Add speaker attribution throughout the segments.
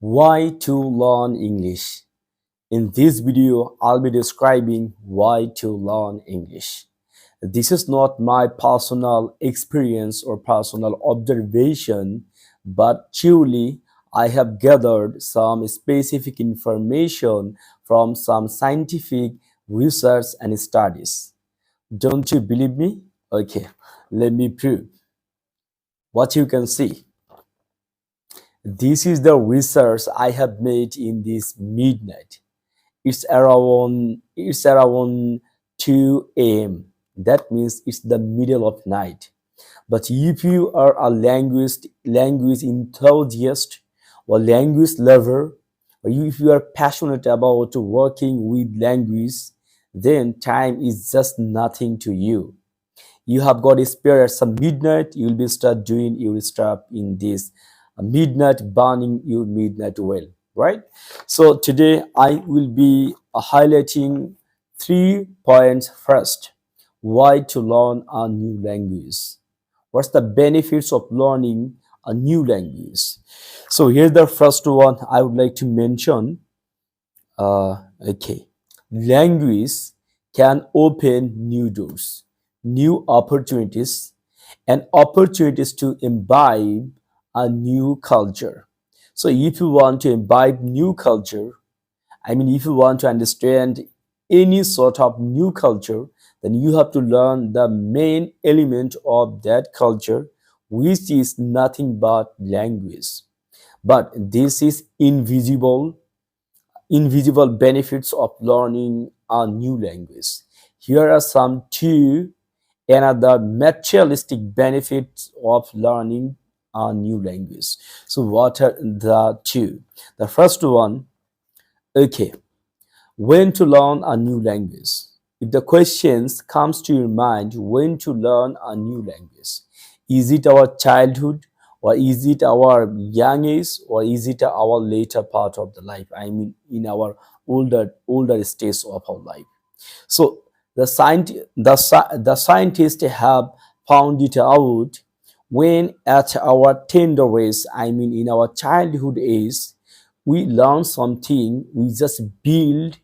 Speaker 1: Why to learn English? In this video, I'll be describing why to learn English. This is not my personal experience or personal observation, but truly I have gathered some specific information from some scientific research and studies. Don't you believe me? Okay, let me prove. What you can see. This is the research I have made in this midnight. It's around 2 a.m. That means it's the middle of night. But if you are a language enthusiast or language lover, or if you are passionate about working with language, then time is just nothing to you. You have got a spare at some midnight, you will be start doing your stuff in this midnight, burning your midnight well, right? So today I will be highlighting 3 points. First, why to learn a new language. What's the benefits of learning a new language? So here's the first one I would like to mention. Okay, language can open new doors, new opportunities, and opportunities to imbibe a new culture. So if you want to imbibe new culture, if you want to understand any sort of new culture, then you have to learn the main element of that culture, which is nothing but language. But this is invisible benefits of learning a new language. Here are some two another materialistic benefits of learning a new language. So what are the two? The first one, okay, when to learn a new language. If the questions comes to your mind, when to learn a new language, is it our childhood, or is it our young age, or is it our later part of the life, in our older stage of our life? So the scientists have found it out when at our tender age, in our childhood age, we learn something, we just build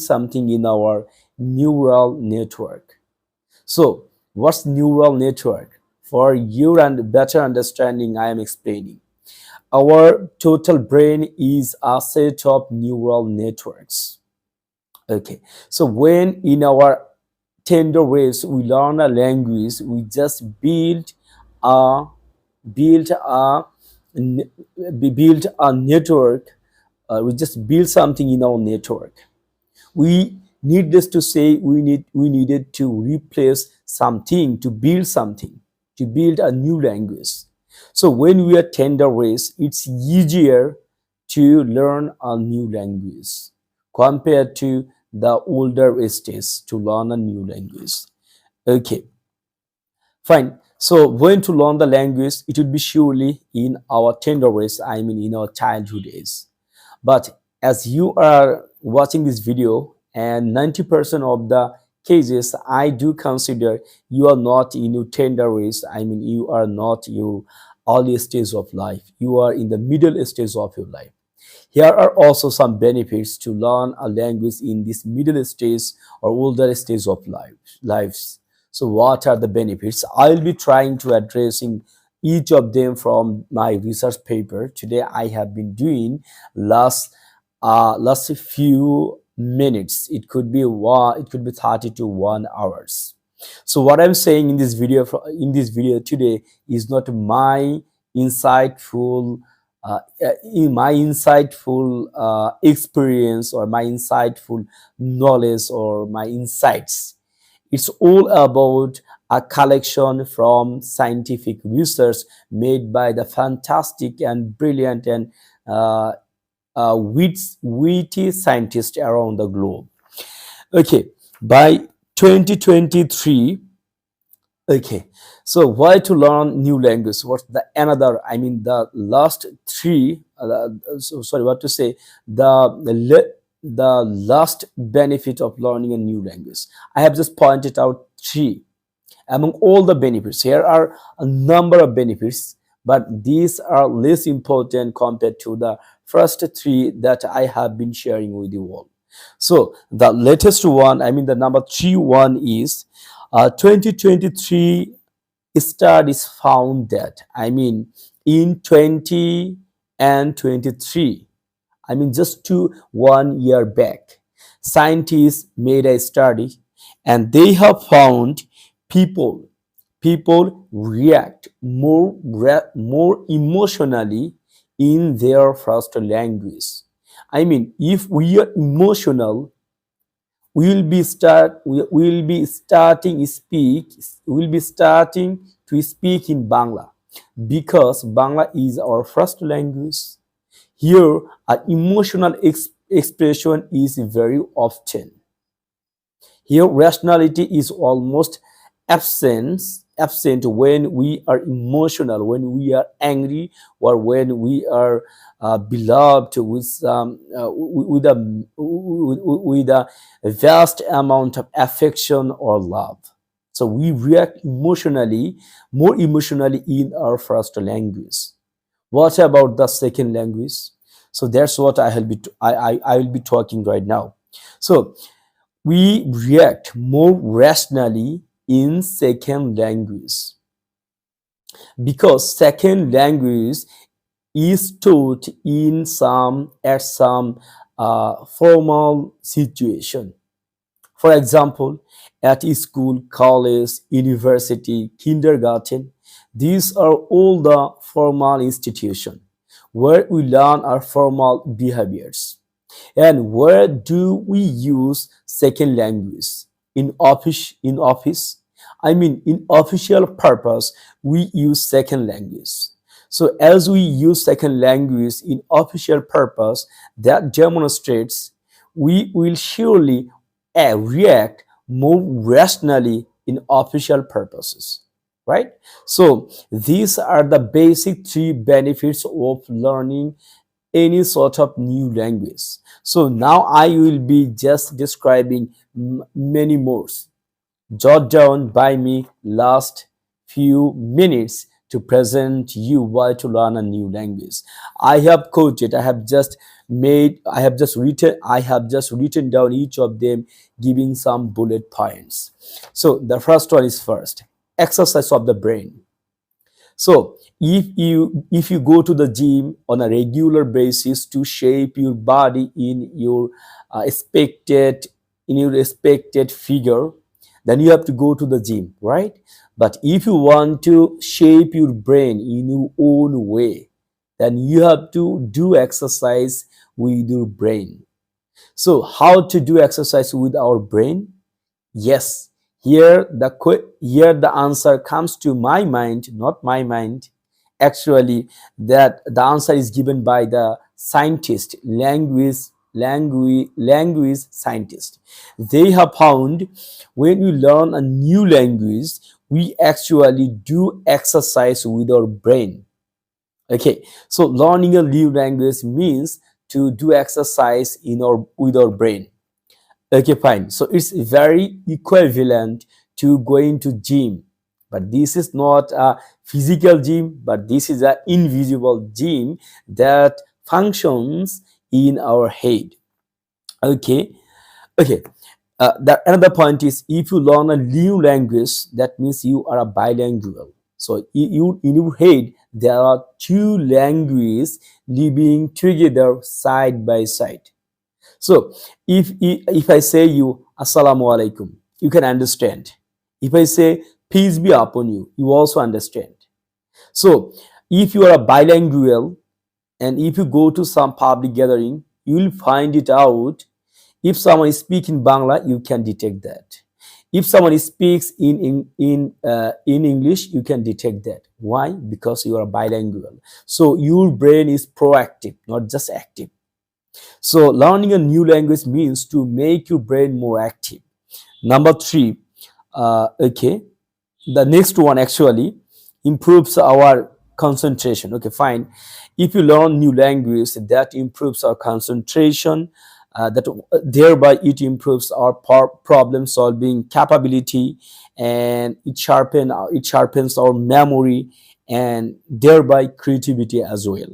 Speaker 1: something in our neural network. So what's neural network? For your and better understanding, I am explaining. Our total brain is a set of neural networks. Okay, so when in our tender ways we learn a language, we just a build a build a network. We just build something in our network. We needless to say, we needed to replace something to build something, to build a new language. So when we are tender ways, it's easier to learn a new language compared to the older stage to learn a new language. Okay, fine. So when to learn the language, it would be surely in our tender ways, in our childhood days. But as you are watching this video, and 90% of the cases, I do consider you are not in your tender ways. You are not your early stage of life. You are in the middle stage of your life. Here are also some benefits to learn a language in this middle stage or older stage of lives. So what are the benefits? I'll be trying to addressing each of them from my research paper. Today I have been doing last few minutes. It could be 30 to 1 hours. So what I'm saying in this video today is not my insightful experience or my insightful knowledge or my insights. It's all about a collection from scientific research made by the fantastic and brilliant and witty scientists around the globe. Okay, by 2023. Okay, so why to learn new language? What's the another? The last three. Sorry, what to say? The last benefit of learning a new language. I have just pointed out three among all the benefits. Here are a number of benefits, but these are less important compared to the first three that I have been sharing with you all. So the latest one, I mean the number three one is 2023 studies found that, I mean, in 20 and 23, I mean, just to 1 year back, scientists made a study and they have found people people react more emotionally in their first language. I mean, if we are emotional, we will be starting to speak in Bangla, because Bangla is our first language. Here, our emotional expression is very often. Here, rationality is almost absent when we are emotional, when we are angry, or when we are beloved with a vast amount of affection or love. So we react emotionally, more emotionally in our first language. What about the second language? So that's what I will be talking right now. So we react more rationally in second language, because second language is taught in some formal situation. For example, at school, college, university, kindergarten, these are all the formal institutions where we learn our formal behaviors. And where do we use second language? In office, I mean, in official purpose, we use second language. So as we use second language in official purpose, that demonstrates we will surely react more rationally in official purposes, right? So these are the basic three benefits of learning any sort of new language. So now I will be just describing many more. Jot down by me last few minutes to present you why to learn a new language. I have quoted, I have just written down each of them, giving some bullet points. So the first one is first, exercise of the brain. So if you go to the gym on a regular basis to shape your body uh, expected in your expected figure, then you have to go to the gym, right? But if you want to shape your brain in your own way, then you have to do exercise with your brain. So how to do exercise with our brain? Yes, here the answer comes to my mind, not my mind. Actually, that the answer is given by the scientist, language scientist. They have found when we learn a new language, we actually do exercise with our brain. Okay, so learning a new language means to do exercise in our with our brain. Okay, fine. So it's very equivalent to going to gym, but this is not a physical gym, but this is an invisible gym that functions in our head. Okay, okay. Another point is, if you learn a new language, that means you are a bilingual. So you in your head there are two languages living together side by side. So if I say you assalamu alaikum, you can understand. If I say peace be upon you, you also understand. So if you are a bilingual and if you go to some public gathering, you will find it out. If someone is speaking Bangla, you can detect that. If someone speaks in English, you can detect that. Why? Because you are bilingual. So your brain is proactive, not just active. So learning a new language means to make your brain more active. Number three, okay, the next one actually improves our concentration. Okay, fine. If you learn new language, that improves our concentration. That thereby it improves our problem solving capability, and it sharpens our memory, and thereby creativity as well.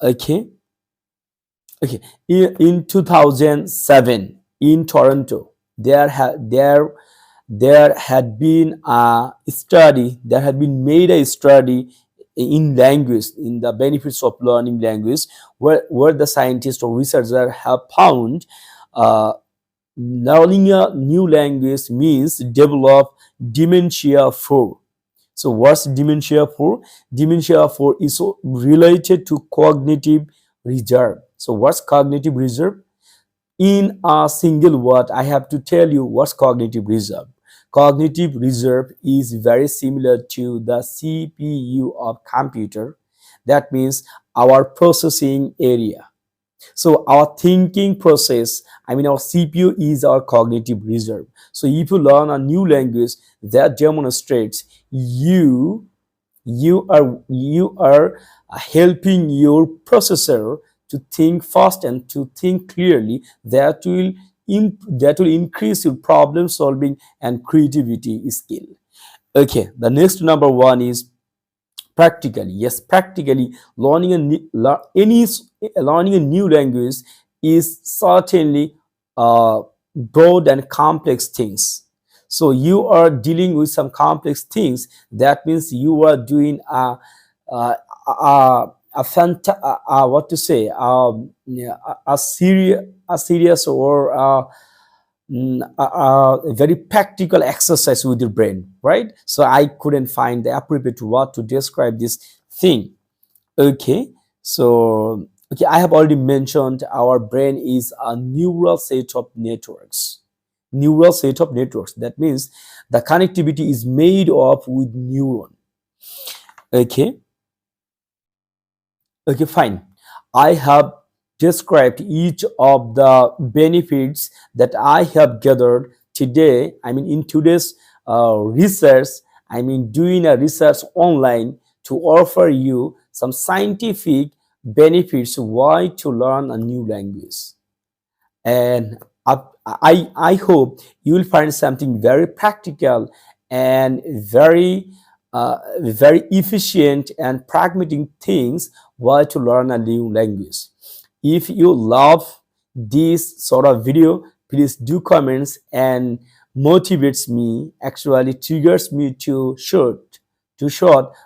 Speaker 1: Okay, okay. In 2007 in Toronto, there had been a study, there had been made a study in language, in the benefits of learning language, where the scientists or researchers have found uh, learning a new language means develop dementia for. So what's dementia for? Dementia for is so related to cognitive reserve. So what's cognitive reserve? In a single word, I have to tell you what's cognitive reserve. Cognitive reserve is very similar to the CPU of computer. That means our processing area. So our thinking process, I mean our CPU is our cognitive reserve. So if you learn a new language, that demonstrates you are helping your processor to think fast and to think clearly. That will increase your problem solving and creativity skill. Okay, the next number one is practically. Yes, practically learning learning a new language is certainly broad and complex things. So you are dealing with some complex things. That means you are doing what to say, yeah, a serious or a very practical exercise with your brain, right? So I couldn't find the appropriate word to describe this thing. Okay, so okay, I have already mentioned our brain is a neural set of networks. Neural set of networks. That means the connectivity is made up with neuron. Okay, okay, fine. I have described each of the benefits that I have gathered today. I mean, in today's research, I mean, doing a research online to offer you some scientific benefits why to learn a new language. And I hope you will find something very practical and very efficient and pragmatic things why to learn a new language. If you love this sort of video, please do comments and motivates me, actually triggers me to shot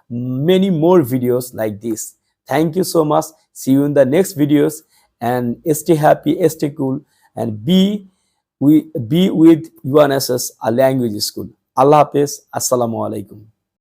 Speaker 1: many more videos like this. Thank you so much. See you in the next videos, and stay happy, stay cool, and be with UNSS, a language school. Allah Hafiz. Assalamu alaikum.